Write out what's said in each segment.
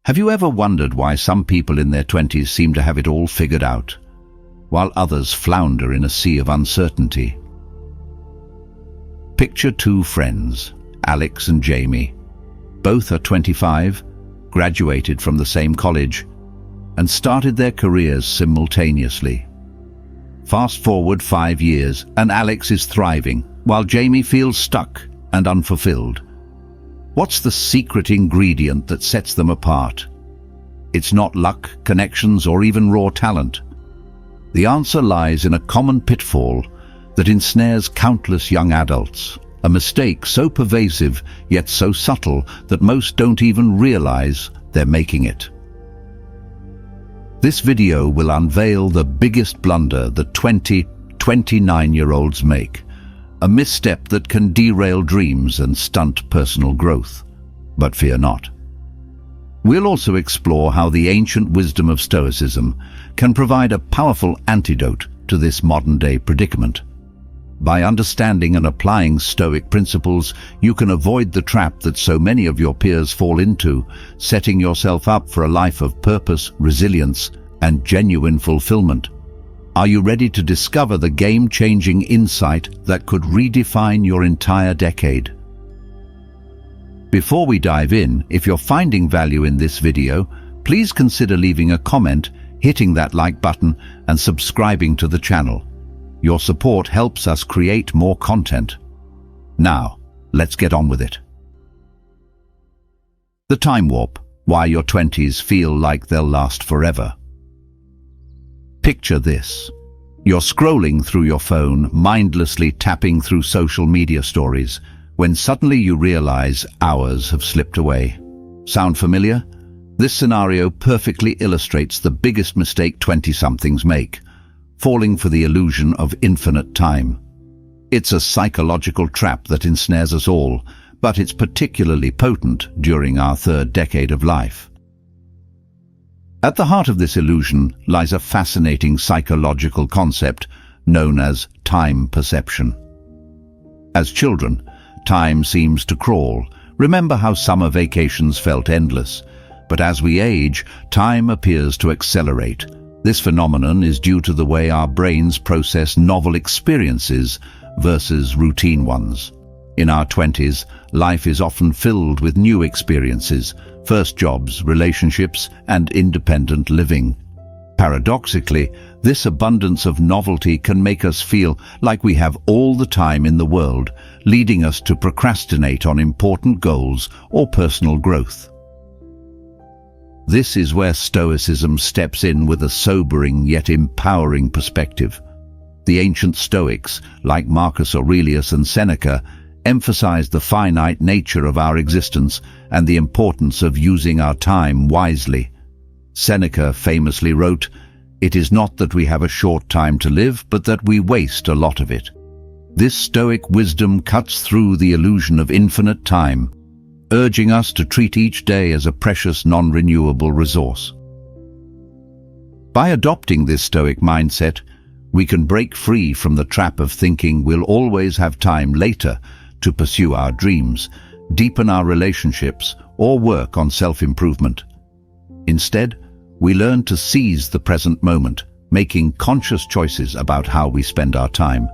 Have you ever wondered why some people in their 20s seem to have it all figured out, while others flounder in a sea of uncertainty? Picture two friends, Alex and Jamie. Both are 25, graduated from the same college, and started their careers simultaneously. Fast forward 5 years, and Alex is thriving, while Jamie feels stuck and unfulfilled. What's the secret ingredient that sets them apart? It's not luck, connections, or even raw talent. The answer lies in a common pitfall that ensnares countless young adults, a mistake so pervasive yet so subtle that most don't even realize they're making it. This video will unveil the biggest blunder that 29-year-olds make, a misstep that can derail dreams and stunt personal growth. But fear not. We'll also explore how the ancient wisdom of Stoicism can provide a powerful antidote to this modern-day predicament. By understanding and applying Stoic principles, you can avoid the trap that so many of your peers fall into, setting yourself up for a life of purpose, resilience, and genuine fulfillment. Are you ready to discover the game-changing insight that could redefine your entire decade? Before we dive in, if you're finding value in this video, please consider leaving a comment, hitting that like button, and subscribing to the channel. Your support helps us create more content. Now, let's get on with it. The time warp, why your 20s feel like they'll last forever. Picture this. You're scrolling through your phone, mindlessly tapping through social media stories, when suddenly you realize hours have slipped away. Sound familiar? This scenario perfectly illustrates the biggest mistake 20-somethings make: falling for the illusion of infinite time. It's a psychological trap that ensnares us all, but it's particularly potent during our third decade of life. At the heart of this illusion lies a fascinating psychological concept known as time perception. As children, time seems to crawl. Remember how summer vacations felt endless, but as we age, time appears to accelerate. This phenomenon is due to the way our brains process novel experiences versus routine ones. In our 20s, life is often filled with new experiences, first jobs, relationships, and independent living. Paradoxically, this abundance of novelty can make us feel like we have all the time in the world, leading us to procrastinate on important goals or personal growth. This is where Stoicism steps in with a sobering yet empowering perspective. The ancient Stoics, like Marcus Aurelius and Seneca, emphasized the finite nature of our existence and the importance of using our time wisely. Seneca famously wrote, "It is not that we have a short time to live, but that we waste a lot of it." This Stoic wisdom cuts through the illusion of infinite time, urging us to treat each day as a precious non-renewable resource. By adopting this Stoic mindset, we can break free from the trap of thinking we'll always have time later to pursue our dreams, deepen our relationships, or work on self-improvement. Instead, we learn to seize the present moment, making conscious choices about how we spend our time.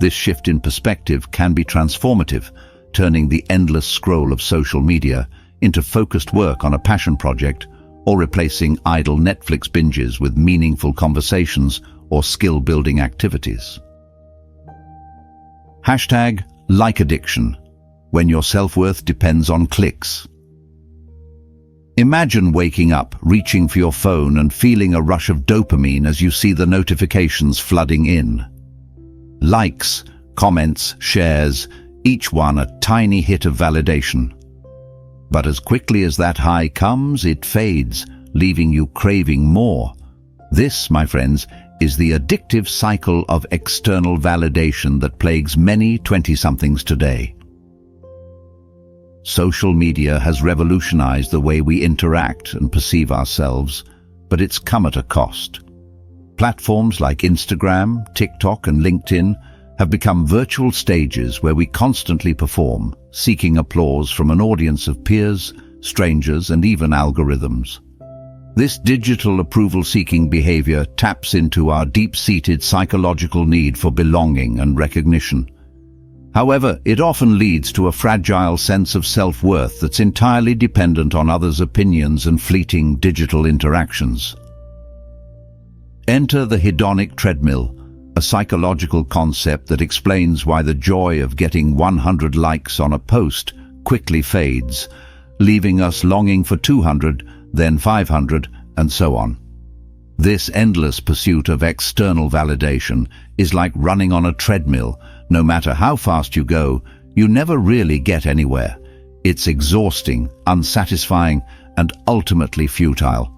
This shift in perspective can be transformative, turning the endless scroll of social media into focused work on a passion project, or replacing idle Netflix binges with meaningful conversations or skill-building activities. #LikeAddiction, when your self-worth depends on clicks. Imagine waking up, reaching for your phone and feeling a rush of dopamine as you see the notifications flooding in. Likes, comments, shares, each one a tiny hit of validation. But as quickly as that high comes, it fades, leaving you craving more. This, my friends, is the addictive cycle of external validation that plagues many 20-somethings today. Social media has revolutionized the way we interact and perceive ourselves, but it's come at a cost. Platforms like Instagram, TikTok, and LinkedIn have become virtual stages where we constantly perform, seeking applause from an audience of peers, strangers, and even algorithms. This digital approval-seeking behavior taps into our deep-seated psychological need for belonging and recognition. However, it often leads to a fragile sense of self-worth that's entirely dependent on others' opinions and fleeting digital interactions. Enter the hedonic treadmill, a psychological concept that explains why the joy of getting 100 likes on a post quickly fades, leaving us longing for 200, then 500, and so on. This endless pursuit of external validation is like running on a treadmill. No matter how fast you go, you never really get anywhere. It's exhausting, unsatisfying, and ultimately futile.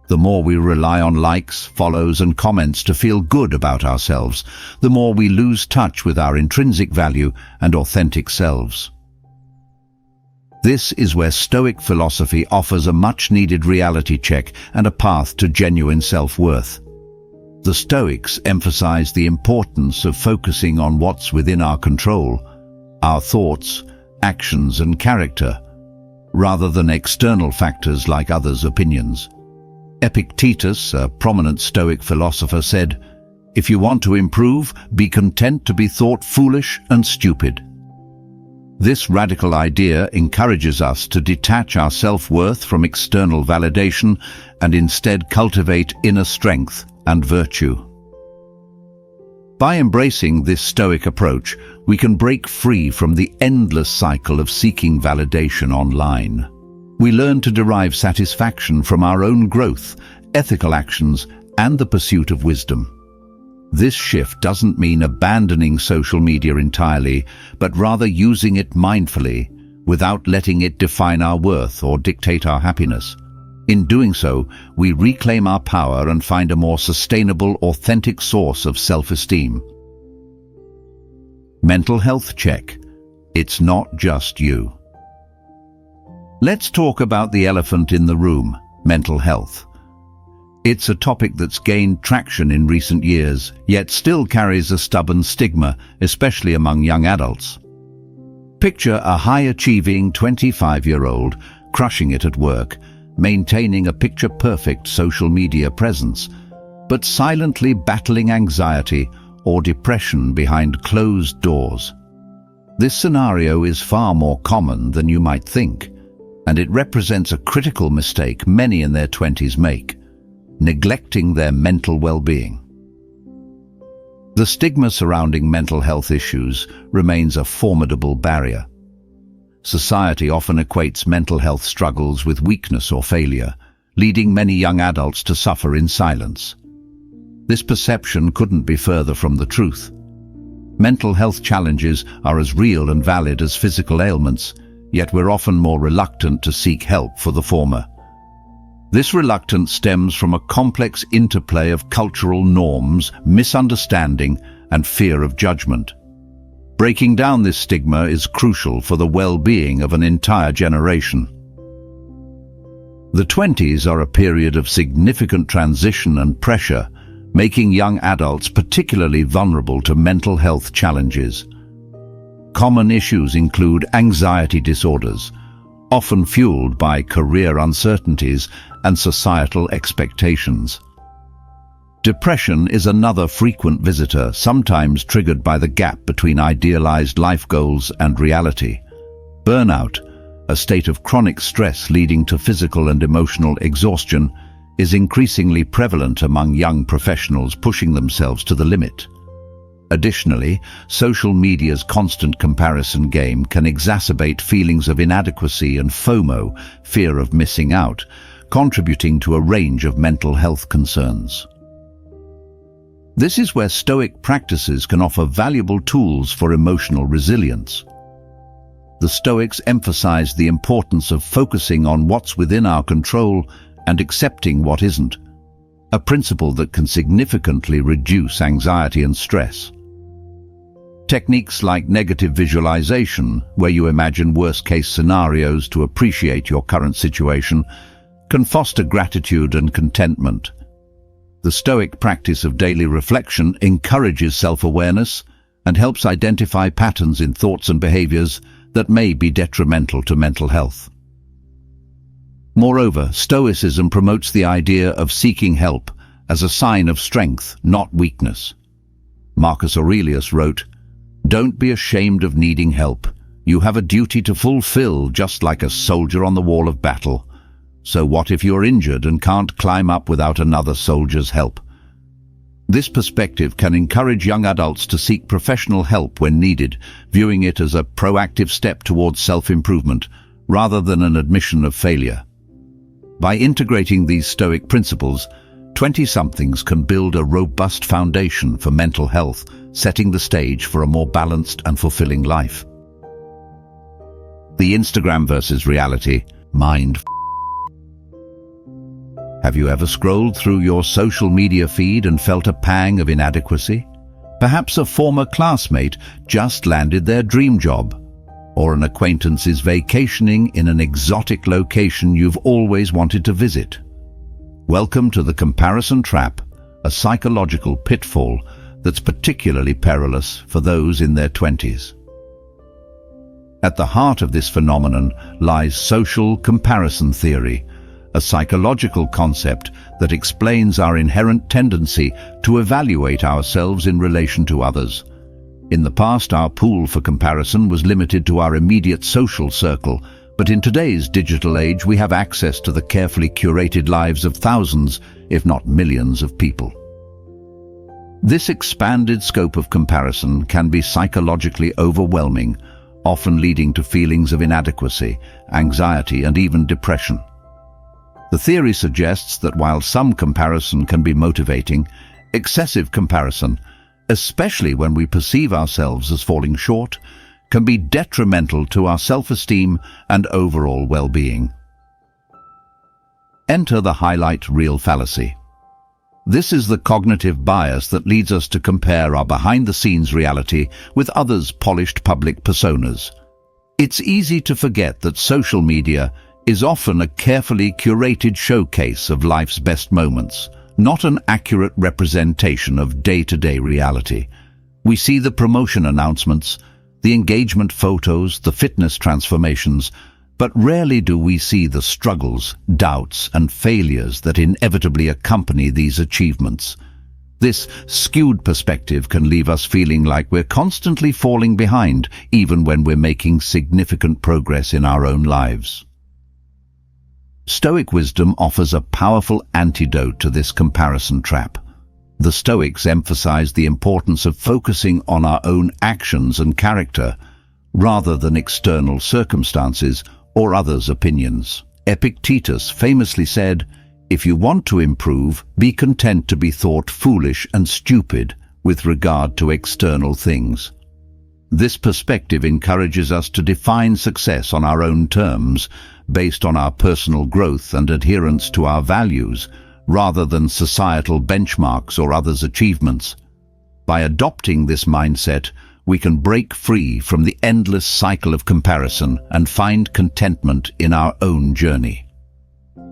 The more we rely on likes, follows, and comments to feel good about ourselves, the more we lose touch with our intrinsic value and authentic selves. This is where Stoic philosophy offers a much-needed reality check and a path to genuine self-worth. The Stoics emphasize the importance of focusing on what's within our control, our thoughts, actions, and character, rather than external factors like others' opinions. Epictetus, a prominent Stoic philosopher, said, "If you want to improve, be content to be thought foolish and stupid." This radical idea encourages us to detach our self-worth from external validation and instead cultivate inner strength and virtue. By embracing this Stoic approach, we can break free from the endless cycle of seeking validation online. We learn to derive satisfaction from our own growth, ethical actions, and the pursuit of wisdom. This shift doesn't mean abandoning social media entirely, but rather using it mindfully, without letting it define our worth or dictate our happiness. In doing so, we reclaim our power and find a more sustainable, authentic source of self-esteem. Mental health check. It's not just you. Let's talk about the elephant in the room, mental health. It's a topic that's gained traction in recent years, yet still carries a stubborn stigma, especially among young adults. Picture a high-achieving 25-year-old crushing it at work, maintaining a picture-perfect social media presence, but silently battling anxiety or depression behind closed doors. This scenario is far more common than you might think, and it represents a critical mistake many in their 20s make: neglecting their mental well-being. The stigma surrounding mental health issues remains a formidable barrier. Society often equates mental health struggles with weakness or failure, leading many young adults to suffer in silence. This perception couldn't be further from the truth. Mental health challenges are as real and valid as physical ailments, yet we're often more reluctant to seek help for the former. This reluctance stems from a complex interplay of cultural norms, misunderstanding, and fear of judgment. Breaking down this stigma is crucial for the well-being of an entire generation. The 20s are a period of significant transition and pressure, making young adults particularly vulnerable to mental health challenges. Common issues include anxiety disorders, often fueled by career uncertainties and societal expectations. Depression is another frequent visitor, sometimes triggered by the gap between idealized life goals and reality. Burnout, a state of chronic stress leading to physical and emotional exhaustion, is increasingly prevalent among young professionals pushing themselves to the limit. Additionally, social media's constant comparison game can exacerbate feelings of inadequacy and FOMO, fear of missing out, contributing to a range of mental health concerns. This is where Stoic practices can offer valuable tools for emotional resilience. The Stoics emphasize the importance of focusing on what's within our control and accepting what isn't, a principle that can significantly reduce anxiety and stress. Techniques like negative visualization, where you imagine worst-case scenarios to appreciate your current situation, can foster gratitude and contentment. The Stoic practice of daily reflection encourages self-awareness and helps identify patterns in thoughts and behaviors that may be detrimental to mental health. Moreover, Stoicism promotes the idea of seeking help as a sign of strength, not weakness. Marcus Aurelius wrote, "Don't be ashamed of needing help. You have a duty to fulfill, just like a soldier on the wall of battle. So what if you're injured and can't climb up without another soldier's help?" This perspective can encourage young adults to seek professional help when needed, viewing it as a proactive step towards self-improvement, rather than an admission of failure. By integrating these Stoic principles, 20-somethings can build a robust foundation for mental health, setting the stage for a more balanced and fulfilling life. The Instagram versus reality, Mindf. Have you ever scrolled through your social media feed and felt a pang of inadequacy? Perhaps a former classmate just landed their dream job, or an acquaintance is vacationing in an exotic location you've always wanted to visit. Welcome to the comparison trap, a psychological pitfall that's particularly perilous for those in their 20s. At the heart of this phenomenon lies social comparison theory, a psychological concept that explains our inherent tendency to evaluate ourselves in relation to others. In the past, our pool for comparison was limited to our immediate social circle, but in today's digital age, we have access to the carefully curated lives of thousands, if not millions of people. This expanded scope of comparison can be psychologically overwhelming, often leading to feelings of inadequacy, anxiety, and even depression. The theory suggests that while some comparison can be motivating, excessive comparison, especially when we perceive ourselves as falling short, can be detrimental to our self-esteem and overall well-being. Enter the highlight reel fallacy. This is the cognitive bias that leads us to compare our behind-the-scenes reality with others' polished public personas. It's easy to forget that social media is often a carefully curated showcase of life's best moments, not an accurate representation of day-to-day reality. We see the promotion announcements, the engagement photos, the fitness transformations, but rarely do we see the struggles, doubts, and failures that inevitably accompany these achievements. This skewed perspective can leave us feeling like we're constantly falling behind, even when we're making significant progress in our own lives. Stoic wisdom offers a powerful antidote to this comparison trap. The Stoics emphasize the importance of focusing on our own actions and character, rather than external circumstances or others' opinions. Epictetus famously said, "If you want to improve, be content to be thought foolish and stupid with regard to external things." This perspective encourages us to define success on our own terms, based on our personal growth and adherence to our values, rather than societal benchmarks or others' achievements. By adopting this mindset, we can break free from the endless cycle of comparison and find contentment in our own journey.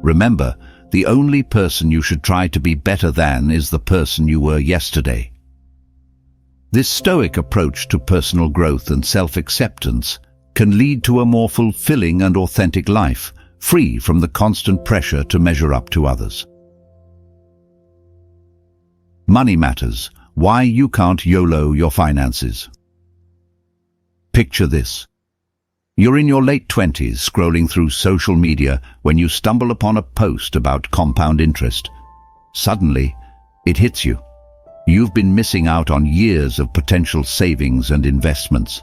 Remember, the only person you should try to be better than is the person you were yesterday. This Stoic approach to personal growth and self-acceptance can lead to a more fulfilling and authentic life, free from the constant pressure to measure up to others. Money matters. Why you can't YOLO your finances. Picture this. You're in your late 20s scrolling through social media when you stumble upon a post about compound interest. Suddenly, it hits you. You've been missing out on years of potential savings and investments.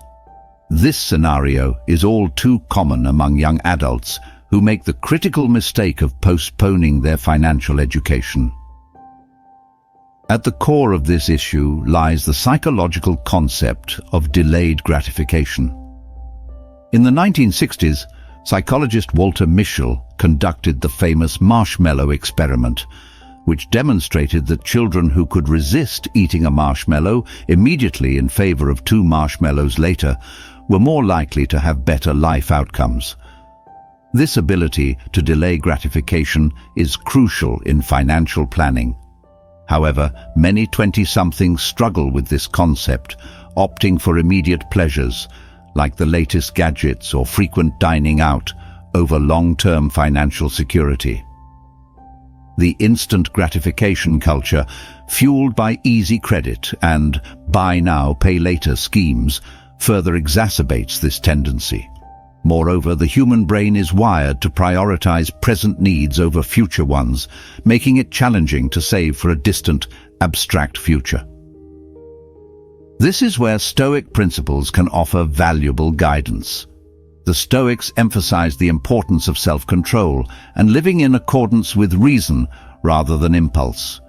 This scenario is all too common among young adults who make the critical mistake of postponing their financial education. At the core of this issue lies the psychological concept of delayed gratification. In the 1960s, psychologist Walter Mischel conducted the famous marshmallow experiment, which demonstrated that children who could resist eating a marshmallow immediately in favor of 2 marshmallows later were more likely to have better life outcomes. This ability to delay gratification is crucial in financial planning. However, many 20-somethings struggle with this concept, opting for immediate pleasures, like the latest gadgets or frequent dining out, over long-term financial security. The instant gratification culture, fueled by easy credit and buy now, pay later schemes, further exacerbates this tendency. Moreover, the human brain is wired to prioritize present needs over future ones, making it challenging to save for a distant, abstract future. This is where Stoic principles can offer valuable guidance. The Stoics emphasize the importance of self-control and living in accordance with reason rather than impulse.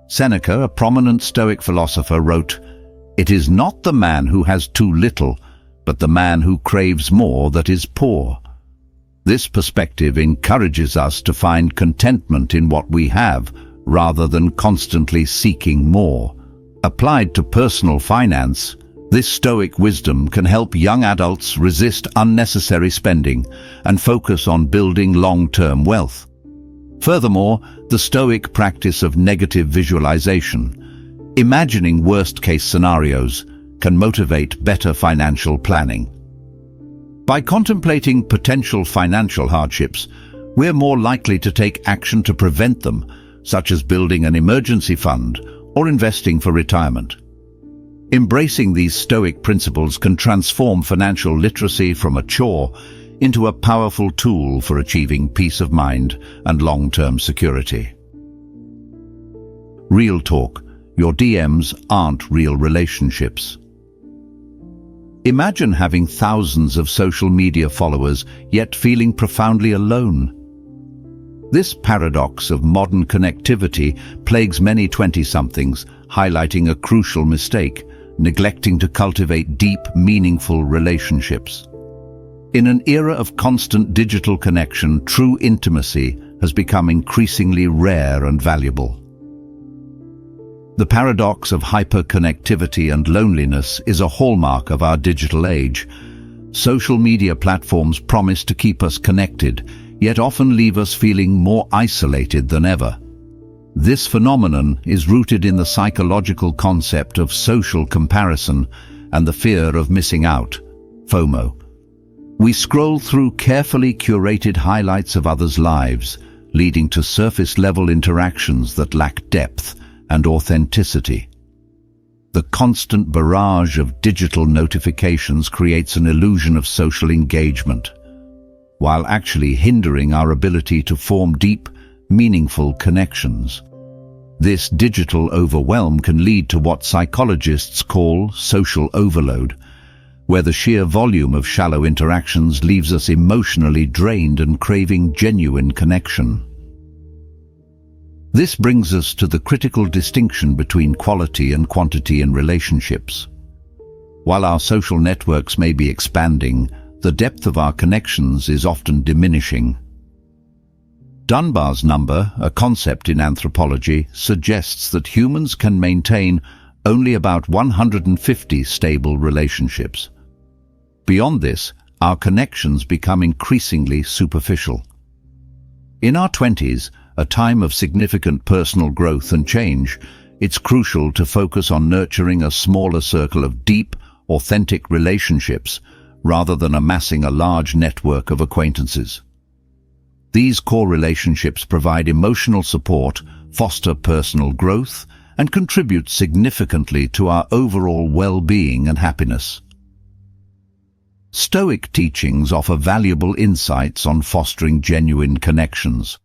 Seneca, a prominent Stoic philosopher, wrote, "It is not the man who has too little, but the man who craves more that is poor." This perspective encourages us to find contentment in what we have, rather than constantly seeking more. Applied to personal finance, this Stoic wisdom can help young adults resist unnecessary spending and focus on building long-term wealth. Furthermore, the Stoic practice of negative visualization, imagining worst-case scenarios, can motivate better financial planning. By contemplating potential financial hardships, we're more likely to take action to prevent them, such as building an emergency fund or investing for retirement. Embracing these Stoic principles can transform financial literacy from a chore into a powerful tool for achieving peace of mind and long-term security. Real talk, your DMs aren't real relationships. Imagine having thousands of social media followers, yet feeling profoundly alone. This paradox of modern connectivity plagues many 20-somethings, highlighting a crucial mistake: neglecting to cultivate deep, meaningful relationships. In an era of constant digital connection, true intimacy has become increasingly rare and valuable. The paradox of hyperconnectivity and loneliness is a hallmark of our digital age. Social media platforms promise to keep us connected, yet often leave us feeling more isolated than ever. This phenomenon is rooted in the psychological concept of social comparison and the fear of missing out, FOMO. We scroll through carefully curated highlights of others' lives, leading to surface-level interactions that lack depth and authenticity. The constant barrage of digital notifications creates an illusion of social engagement, while actually hindering our ability to form deep, meaningful connections. This digital overwhelm can lead to what psychologists call social overload, where the sheer volume of shallow interactions leaves us emotionally drained and craving genuine connection. This brings us to the critical distinction between quality and quantity in relationships. While our social networks may be expanding, the depth of our connections is often diminishing. Dunbar's number, a concept in anthropology, suggests that humans can maintain only about 150 stable relationships. Beyond this, our connections become increasingly superficial. In our 20s, a time of significant personal growth and change, it's crucial to focus on nurturing a smaller circle of deep, authentic relationships rather than amassing a large network of acquaintances. These core relationships provide emotional support, foster personal growth, and contribute significantly to our overall well-being and happiness. Stoic teachings offer valuable insights on fostering genuine connections.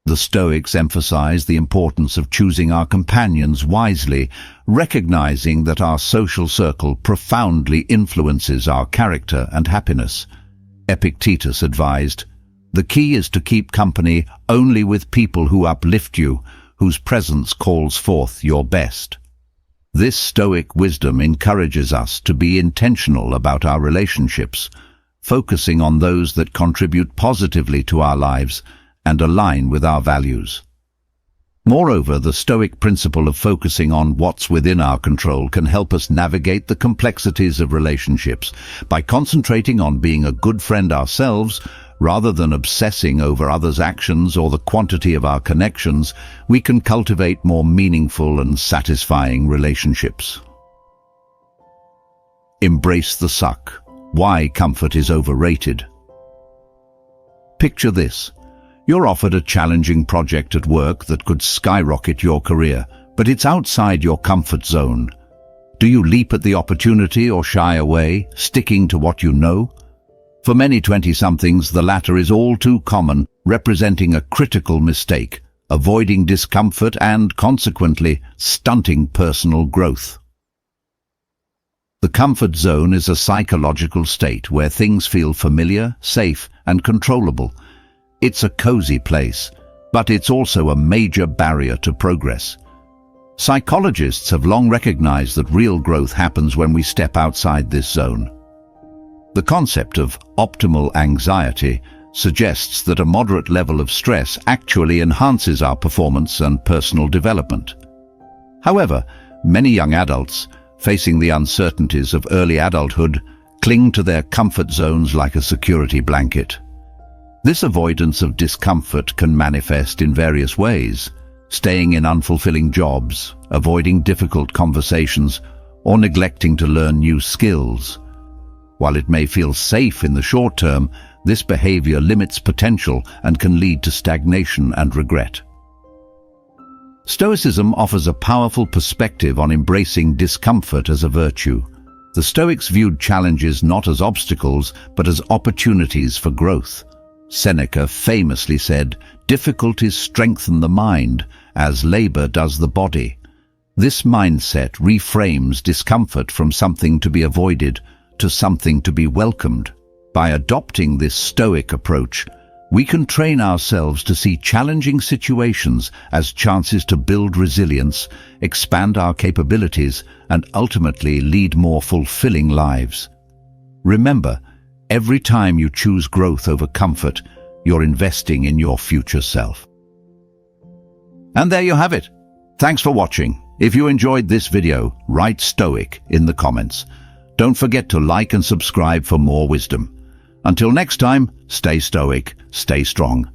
The Stoics emphasize the importance of choosing our companions wisely, recognizing that our social circle profoundly influences our character and happiness. Epictetus advised, "The key is to keep company only with people who uplift you, whose presence calls forth your best." This Stoic wisdom encourages us to be intentional about our relationships, focusing on those that contribute positively to our lives and align with our values. Moreover, the Stoic principle of focusing on what's within our control can help us navigate the complexities of relationships. By concentrating on being a good friend ourselves, rather than obsessing over others' actions or the quantity of our connections, we can cultivate more meaningful and satisfying relationships. Embrace the suck. Why comfort is overrated. Picture this. You're offered a challenging project at work that could skyrocket your career, but it's outside your comfort zone. Do you leap at the opportunity or shy away, sticking to what you know? For many 20-somethings, the latter is all too common, representing a critical mistake, avoiding discomfort and, consequently, stunting personal growth. The comfort zone is a psychological state where things feel familiar, safe, and controllable. It's a cozy place, but it's also a major barrier to progress. Psychologists have long recognized that real growth happens when we step outside this zone. The concept of optimal anxiety suggests that a moderate level of stress actually enhances our performance and personal development. However, many young adults, facing the uncertainties of early adulthood, cling to their comfort zones like a security blanket. This avoidance of discomfort can manifest in various ways: staying in unfulfilling jobs, avoiding difficult conversations, or neglecting to learn new skills. While it may feel safe in the short term, this behavior limits potential and can lead to stagnation and regret. Stoicism offers a powerful perspective on embracing discomfort as a virtue. The Stoics viewed challenges not as obstacles, but as opportunities for growth. Seneca famously said, "Difficulties strengthen the mind, as labor does the body." This mindset reframes discomfort from something to be avoided to something to be welcomed. By adopting this Stoic approach, we can train ourselves to see challenging situations as chances to build resilience, expand our capabilities, and ultimately lead more fulfilling lives. Remember, every time you choose growth over comfort, you're investing in your future self. And there you have it. Thanks for watching. If you enjoyed this video, write Stoic in the comments. Don't forget to like and subscribe for more wisdom. Until next time, stay stoic, stay strong,